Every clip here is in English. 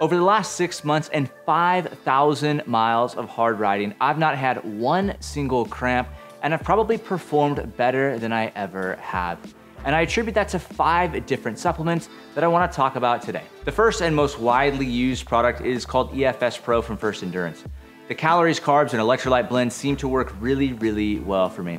Over the last 6 months and 5,000 miles of hard riding, I've not had one single cramp, and I've probably performed better than I ever have. And I attribute that to 5 different supplements that I want to talk about today. The first and most widely used product is called EFS Pro from First Endurance. The calories, carbs, and electrolyte blend seem to work really, really well for me.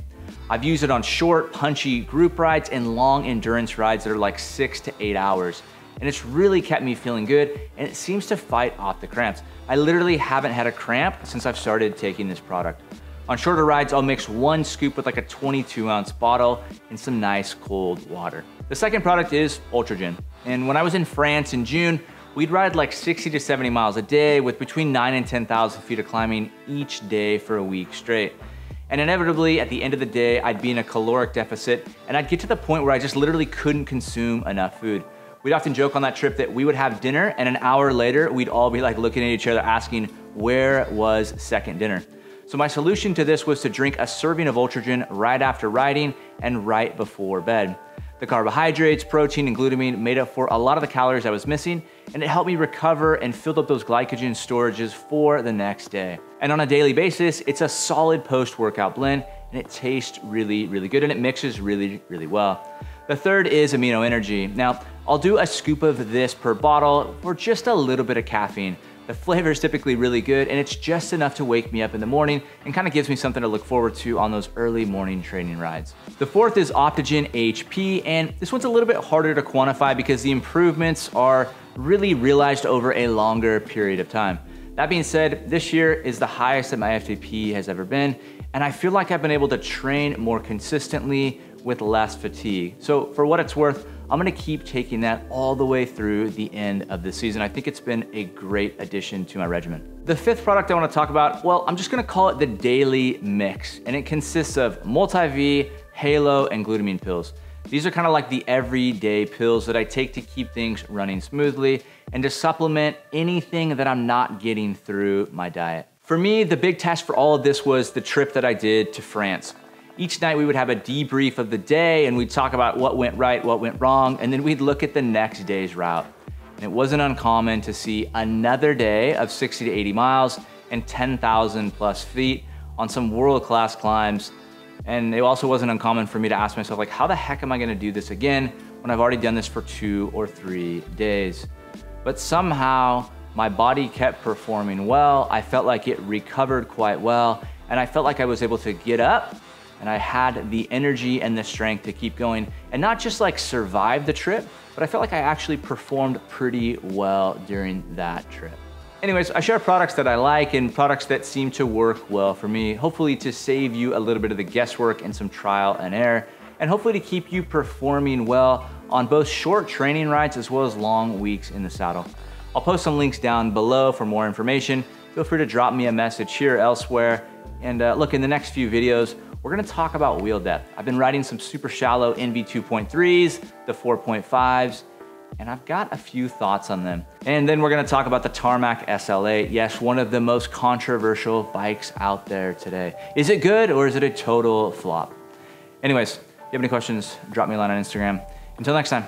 I've used it on short, punchy group rides and long endurance rides that are like 6 to 8 hours. And it's really kept me feeling good, and it seems to fight off the cramps. I literally haven't had a cramp since I've started taking this product. On shorter rides, I'll mix 1 scoop with like a 22-ounce bottle in some nice cold water. The second product is Ultragen. And when I was in France in June, we'd ride like 60 to 70 miles a day with between 9 and 10,000 feet of climbing each day for a week straight. And inevitably, at the end of the day, I'd be in a caloric deficit, and I'd get to the point where I just literally couldn't consume enough food. We'd often joke on that trip that we would have dinner, and an hour later, we'd all be like looking at each other asking, where was second dinner? So my solution to this was to drink a serving of Ultragen right after riding and right before bed. The carbohydrates, protein, and glutamine made up for a lot of the calories I was missing, and it helped me recover and filled up those glycogen storages for the next day. And on a daily basis, it's a solid post-workout blend, and it tastes really, really good, and it mixes really, really well. The third is Amino Energy. Now, I'll do a scoop of this per bottle for just a little bit of caffeine. The flavor is typically really good, and it's just enough to wake me up in the morning and kind of gives me something to look forward to on those early morning training rides. The fourth is OptygenHP, and this one's a little bit harder to quantify because the improvements are really realized over a longer period of time. That being said, this year is the highest that my FTP has ever been, and I feel like I've been able to train more consistently with less fatigue. So for what it's worth, I'm gonna keep taking that all the way through the end of the season. I think it's been a great addition to my regimen. The fifth product I wanna talk about, well, I'm just gonna call it the Daily Mix, and it consists of Multi-V, Halo, and Glutamine pills. These are kind of like the everyday pills that I take to keep things running smoothly and to supplement anything that I'm not getting through my diet. For me, the big test for all of this was the trip that I did to France. Each night we would have a debrief of the day, and we'd talk about what went right, what went wrong, and then we'd look at the next day's route. And it wasn't uncommon to see another day of 60 to 80 miles and 10,000 plus feet on some world-class climbs. And it also wasn't uncommon for me to ask myself, like, how the heck am I gonna do this again when I've already done this for 2 or 3 days? But somehow my body kept performing well. I felt like it recovered quite well, and I felt like I was able to get up, and I had the energy and the strength to keep going and not just like survive the trip, but I felt like I actually performed pretty well during that trip. Anyways, I share products that I like and products that seem to work well for me, hopefully to save you a little bit of the guesswork and some trial and error, and hopefully to keep you performing well on both short training rides as well as long weeks in the saddle. I'll post some links down below for more information. Feel free to drop me a message here or elsewhere. And look, in the next few videos, we're gonna talk about wheel depth. I've been riding some super shallow NV 2.3s, the 4.5s, and I've got a few thoughts on them. And then we're gonna talk about the Tarmac SLA. Yes, one of the most controversial bikes out there today. Is it good or is it a total flop? Anyways, if you have any questions, drop me a line on Instagram. Until next time.